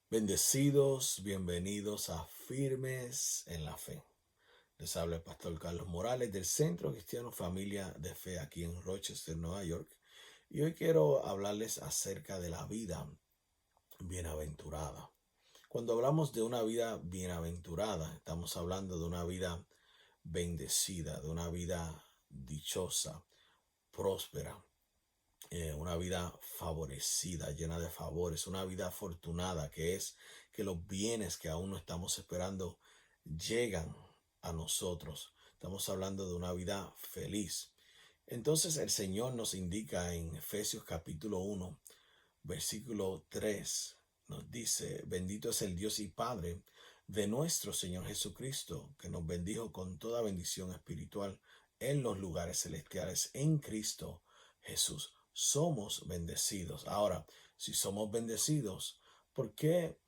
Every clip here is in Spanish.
Bendecidos, bienvenidos a Firmes en la Fe. Les habla el pastor Carlos Morales del Centro Cristiano Familia de Fe aquí en Rochester, Nueva York. Y hoy quiero hablarles acerca de la vida bienaventurada. Cuando hablamos de una vida bienaventurada, estamos hablando de una vida bendecida, de una vida dichosa, próspera, una vida favorecida, llena de favores, una vida afortunada, que es que los bienes que aún no estamos esperando llegan a nosotros. Estamos hablando de una vida feliz. Entonces el Señor nos indica en Efesios capítulo 1, versículo 3, nos dice: bendito es el Dios y Padre de nuestro Señor Jesucristo, que nos bendijo con toda bendición espiritual en los lugares celestiales en Cristo Jesús. Somos bendecidos. Ahora, si somos bendecidos, ¿por qué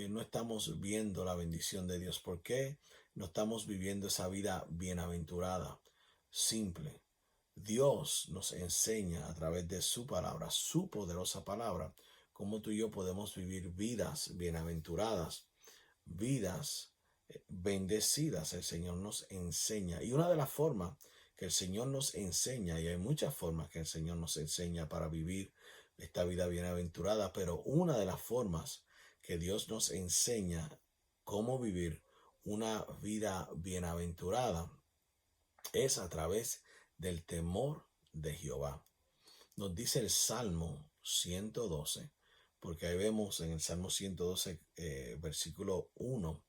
no estamos viendo la bendición de Dios? ¿Por qué no estamos viviendo esa vida bienaventurada? Simple. Dios nos enseña a través de su palabra, su poderosa palabra, cómo tú y yo podemos vivir vidas bienaventuradas, vidas bendecidas. El Señor nos enseña. Y una de las formas que el Señor nos enseña, y hay muchas formas que el Señor nos enseña para vivir esta vida bienaventurada, pero una de las formas que Dios nos enseña cómo vivir una vida bienaventurada es a través del temor de Jehová. Nos dice el Salmo 112, porque ahí vemos en el Salmo 112, versículo 1,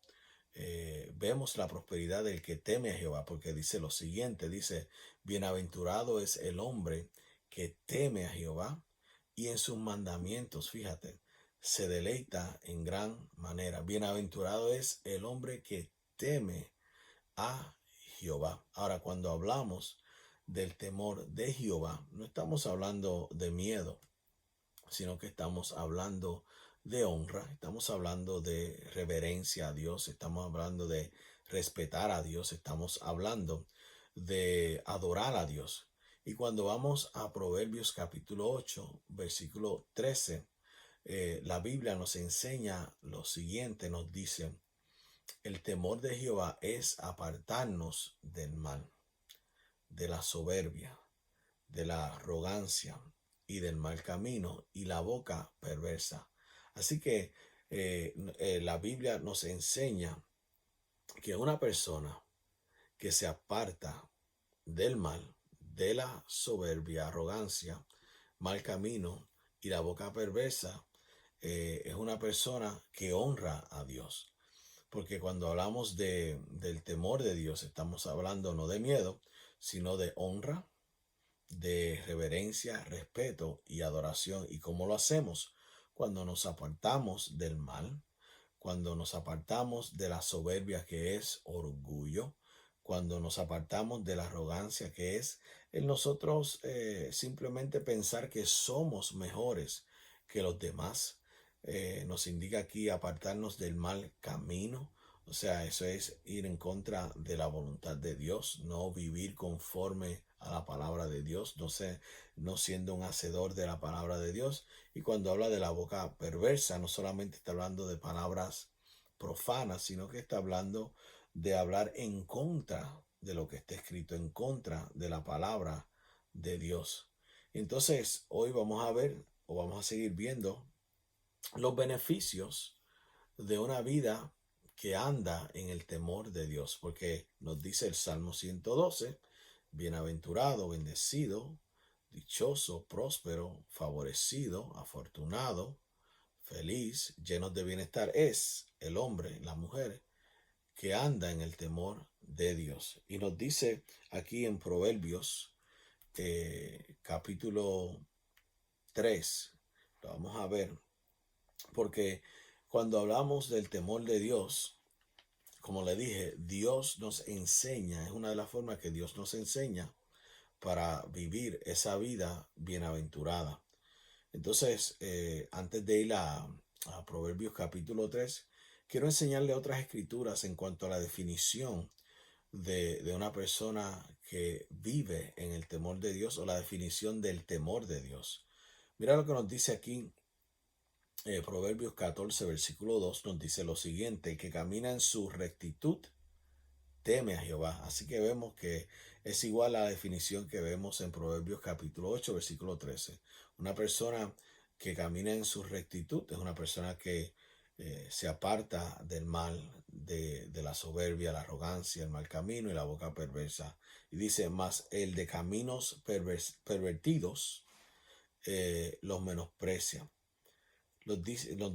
vemos la prosperidad del que teme a Jehová, porque dice lo siguiente, dice: bienaventurado es el hombre que teme a Jehová y en sus mandamientos, fíjate, se deleita en gran manera. Bienaventurado es el hombre que teme a Jehová. Ahora, cuando hablamos del temor de Jehová, no estamos hablando de miedo, sino que estamos hablando de honra, estamos hablando de reverencia a Dios, estamos hablando de respetar a Dios, estamos hablando de adorar a Dios. Y cuando vamos a Proverbios capítulo 8, versículo 13, la Biblia nos enseña lo siguiente, nos dice: el temor de Jehová es apartarnos del mal, de la soberbia, de la arrogancia y del mal camino y la boca perversa. Así que la Biblia nos enseña que una persona que se aparta del mal, de la soberbia, arrogancia, mal camino y la boca perversa, es una persona que honra a Dios. Porque cuando hablamos del temor de Dios, estamos hablando no de miedo, sino de honra, de reverencia, respeto y adoración. ¿Y cómo lo hacemos? Cuando nos apartamos del mal, cuando nos apartamos de la soberbia, que es orgullo, cuando nos apartamos de la arrogancia, que es en nosotros simplemente pensar que somos mejores que los demás. Nos indica aquí apartarnos del mal camino. O sea, eso es ir en contra de la voluntad de Dios, no vivir conforme a la palabra de Dios, no siendo un hacedor de la palabra de Dios. Y cuando habla de la boca perversa, no solamente está hablando de palabras profanas, sino que está hablando de hablar en contra de lo que está escrito, en contra de la palabra de Dios. Entonces, hoy vamos a ver, o vamos a seguir viendo, los beneficios de una vida que anda en el temor de Dios, porque nos dice el Salmo 112, bienaventurado, bendecido, dichoso, próspero, favorecido, afortunado, feliz, llenos de bienestar es el hombre, la mujer que anda en el temor de Dios. Y nos dice aquí en Proverbios capítulo 3, lo vamos a ver, porque cuando hablamos del temor de Dios, como le dije, Dios nos enseña, es una de las formas que Dios nos enseña para vivir esa vida bienaventurada. Entonces, antes de ir a Proverbios capítulo 3, quiero enseñarle otras escrituras en cuanto a la definición de una persona que vive en el temor de Dios, o la definición del temor de Dios. Mira lo que nos dice aquí Proverbios 14, versículo 2 nos dice lo siguiente: el que camina en su rectitud teme a Jehová. Así que vemos que es igual a la definición que vemos en Proverbios capítulo 8, versículo 13. Una persona que camina en su rectitud es una persona que se aparta del mal, de la soberbia, la arrogancia, el mal camino y la boca perversa. Y dice, más el de caminos pervertidos los menosprecia. Nos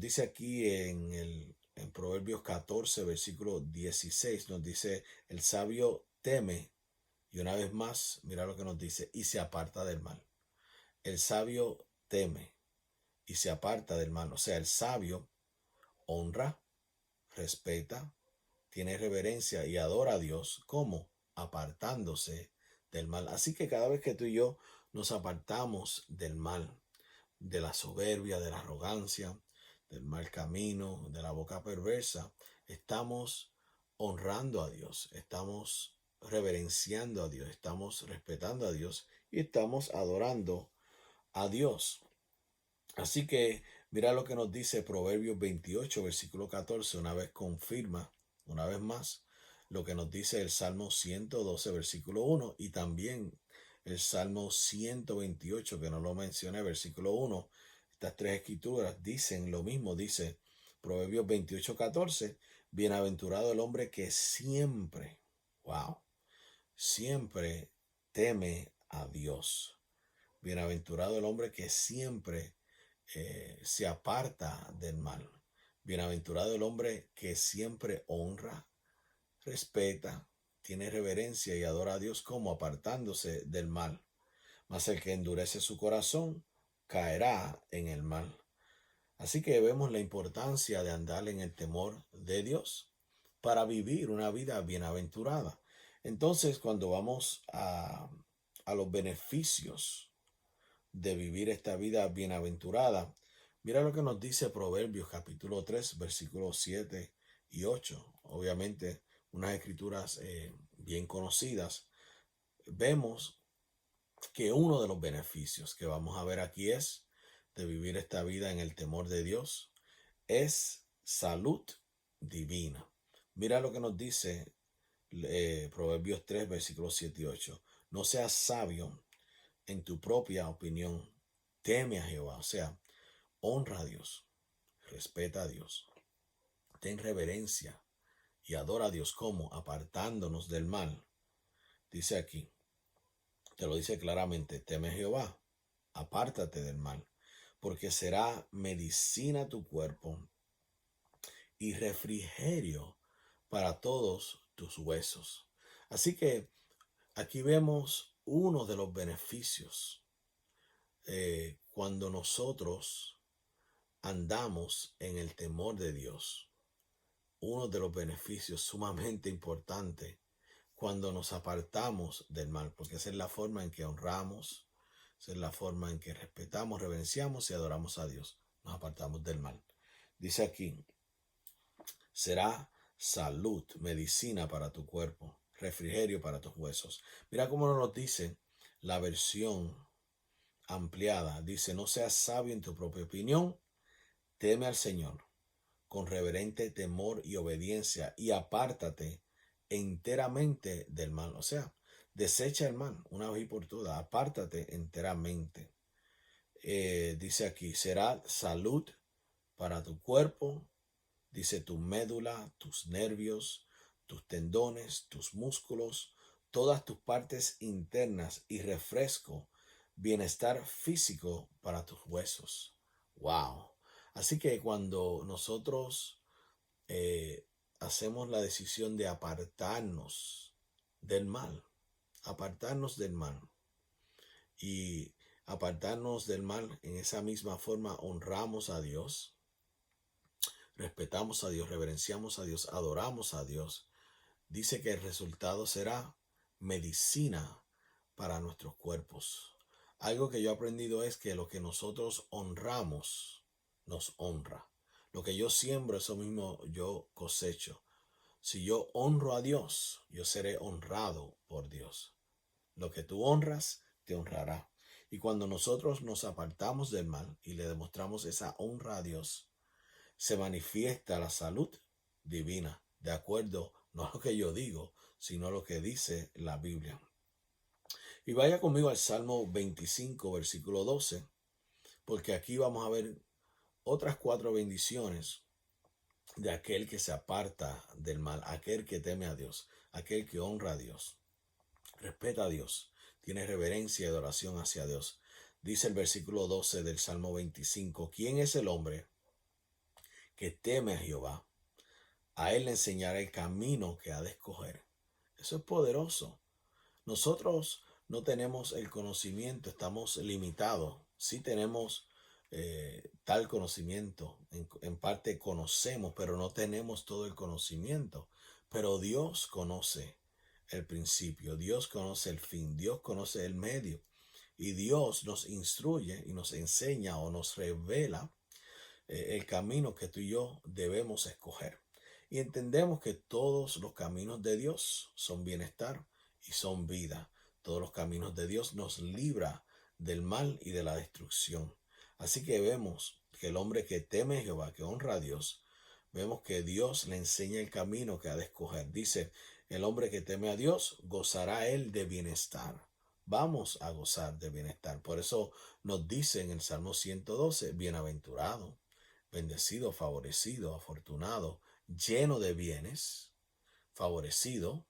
dice aquí en Proverbios 14, versículo 16, nos dice, el sabio teme, y una vez más, mira lo que nos dice, y se aparta del mal. El sabio teme y se aparta del mal. O sea, el sabio honra, respeta, tiene reverencia y adora a Dios. ¿Cómo? Apartándose del mal. Así que cada vez que tú y yo nos apartamos del mal, de la soberbia, de la arrogancia, del mal camino, de la boca perversa, estamos honrando a Dios, estamos reverenciando a Dios, estamos respetando a Dios y estamos adorando a Dios. Así que mira lo que nos dice Proverbios 28, versículo 14, una vez confirma, una vez más, lo que nos dice el Salmo 112, versículo 1 y también el Salmo 128, que no lo mencioné, versículo 1. Estas tres escrituras dicen lo mismo, dice Proverbios 28, 14, bienaventurado el hombre que siempre, wow, siempre teme a Dios. Bienaventurado el hombre que siempre se aparta del mal. Bienaventurado el hombre que siempre honra, respeta, tiene reverencia y adora a Dios como apartándose del mal. Mas el que endurece su corazón caerá en el mal. Así que vemos la importancia de andar en el temor de Dios para vivir una vida bienaventurada. Entonces, cuando vamos a los beneficios de vivir esta vida bienaventurada, mira lo que nos dice Proverbios capítulo 3, versículos 7 y 8. Obviamente, unas escrituras bien conocidas. Vemos que uno de los beneficios que vamos a ver aquí es de vivir esta vida en el temor de Dios, es salud divina. Mira lo que nos dice Proverbios 3, versículos 7 y 8. No seas sabio en tu propia opinión, teme a Jehová, o sea, honra a Dios, respeta a Dios, ten reverencia y adora a Dios como apartándonos del mal. Dice aquí, te lo dice claramente, teme a Jehová, apártate del mal, porque será medicina tu cuerpo y refrigerio para todos tus huesos. Así que aquí vemos uno de los beneficios cuando nosotros andamos en el temor de Dios. Uno de los beneficios sumamente importante cuando nos apartamos del mal, porque esa es la forma en que honramos, esa es la forma en que respetamos, reverenciamos y adoramos a Dios. Nos apartamos del mal. Dice aquí, será salud, medicina para tu cuerpo, refrigerio para tus huesos. Mira cómo nos dice la versión ampliada. Dice, no seas sabio en tu propia opinión, teme al Señor con reverente temor y obediencia y apártate enteramente del mal. O sea, desecha el mal una vez y por todas, apártate enteramente. Dice aquí, será salud para tu cuerpo, dice tu médula, tus nervios, tus tendones, tus músculos, todas tus partes internas y refresco, bienestar físico para tus huesos. Wow. Así que cuando nosotros hacemos la decisión de apartarnos del mal y apartarnos del mal, en esa misma forma honramos a Dios, respetamos a Dios, reverenciamos a Dios, adoramos a Dios. Dice que el resultado será medicina para nuestros cuerpos. Algo que yo he aprendido es que lo que nosotros honramos nos honra. Lo que yo siembro, eso mismo yo cosecho. Si yo honro a Dios, yo seré honrado por Dios. Lo que tú honras, te honrará. Y cuando nosotros nos apartamos del mal y le demostramos esa honra a Dios, se manifiesta la salud divina, de acuerdo no a lo que yo digo, sino a lo que dice la Biblia. Y vaya conmigo al Salmo 25, versículo 12, porque aquí vamos a ver otras 4 bendiciones de aquel que se aparta del mal, aquel que teme a Dios, aquel que honra a Dios, respeta a Dios, tiene reverencia y adoración hacia Dios. Dice el versículo 12 del Salmo 25, ¿quién es el hombre que teme a Jehová? A él le enseñará el camino que ha de escoger. Eso es poderoso. Nosotros no tenemos el conocimiento, estamos limitados. Sí tenemos tal conocimiento, en parte conocemos, pero no tenemos todo el conocimiento. Pero Dios conoce el principio, Dios conoce el fin, Dios conoce el medio. Y Dios nos instruye y nos enseña o nos revela el camino que tú y yo debemos escoger. Y entendemos que todos los caminos de Dios son bienestar y son vida. Todos los caminos de Dios nos libra del mal y de la destrucción. Así que vemos que el hombre que teme a Jehová, que honra a Dios, vemos que Dios le enseña el camino que ha de escoger. Dice, el hombre que teme a Dios gozará él de bienestar. Vamos a gozar de bienestar. Por eso nos dice en el Salmo 112, bienaventurado, bendecido, favorecido, afortunado, lleno de bienes, favorecido,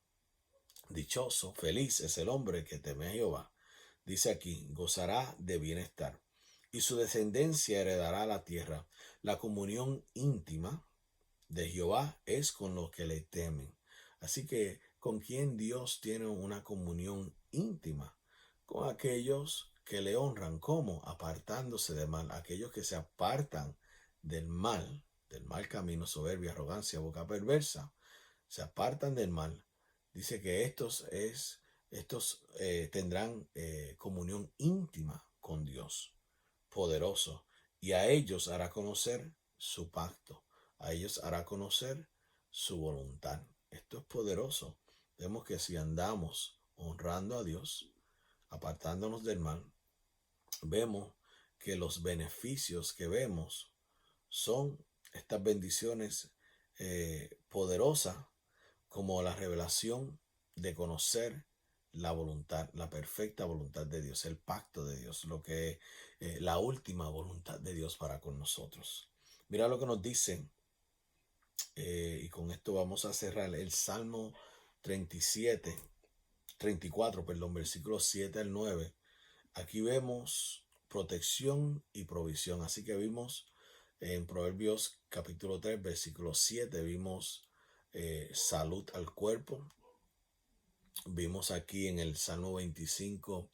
dichoso, feliz es el hombre que teme a Jehová. Dice aquí, gozará de bienestar y su descendencia heredará la tierra. La comunión íntima de Jehová es con los que le temen. Así que, ¿con quién Dios tiene una comunión íntima? Con aquellos que le honran. ¿Cómo? Apartándose del mal. Aquellos que se apartan del mal camino, soberbia, arrogancia, boca perversa, se apartan del mal. Dice que estos tendrán comunión íntima con Dios, poderoso, y a ellos hará conocer su pacto, a ellos hará conocer su voluntad. Esto es poderoso. Vemos que si andamos honrando a Dios, apartándonos del mal, vemos que los beneficios que vemos son estas bendiciones poderosas, como la revelación de conocer la voluntad, la perfecta voluntad de Dios, el pacto de Dios, lo que es la última voluntad de Dios para con nosotros. Mira lo que nos dice, y con esto vamos a cerrar el Salmo 34, versículos 7 al 9. Aquí vemos protección y provisión. Así que vimos en Proverbios capítulo 3, versículo 7, vimos salud al cuerpo. Vimos aquí en el Salmo 25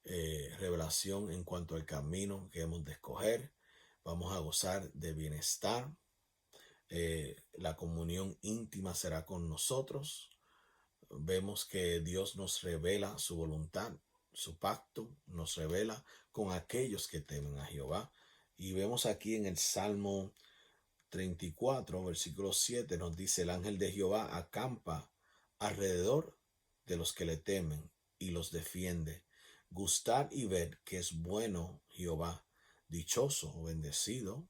revelación en cuanto al camino que hemos de escoger. Vamos a gozar de bienestar. La comunión íntima será con nosotros. Vemos que Dios nos revela su voluntad, su pacto, nos revela con aquellos que temen a Jehová. Y vemos aquí en el Salmo 34, versículo 7, nos dice, el ángel de Jehová acampa alrededor de los que le temen y los defiende. Gustad y ver que es bueno Jehová, dichoso o bendecido,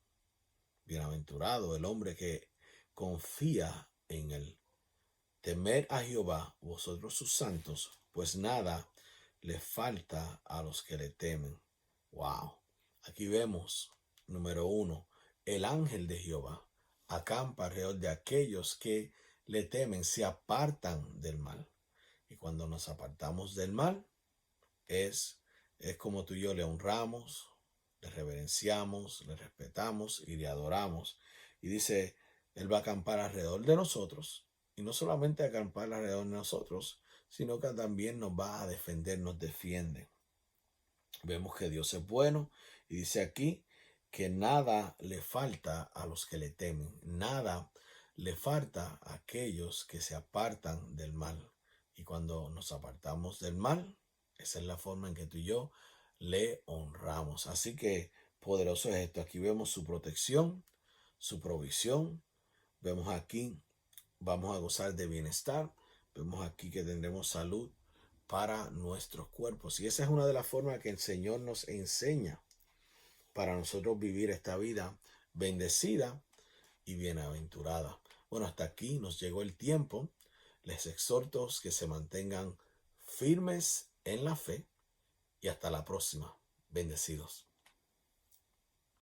bienaventurado el hombre que confía en él. Temed a Jehová, vosotros sus santos, pues nada le falta a los que le temen. Wow. Aquí vemos, número 1, el ángel de Jehová acampa alrededor de aquellos que le temen, se apartan del mal. Y cuando nos apartamos del mal, es como tú y yo le honramos, le reverenciamos, le respetamos y le adoramos. Y dice, Él va a acampar alrededor de nosotros. Y no solamente acampar alrededor de nosotros, sino que también nos va a defender, nos defiende. Vemos que Dios es bueno y dice aquí que nada le falta a los que le temen. Nada le falta a aquellos que se apartan del mal. Y cuando nos apartamos del mal, esa es la forma en que tú y yo le honramos. Así que poderoso es esto. Aquí vemos su protección, su provisión. Vemos aquí, vamos a gozar de bienestar. Vemos aquí que tendremos salud para nuestros cuerpos. Y esa es una de las formas que el Señor nos enseña para nosotros vivir esta vida bendecida y bienaventurada. Bueno, hasta aquí nos llegó el tiempo. Les exhorto que se mantengan firmes en la fe y hasta la próxima. Bendecidos.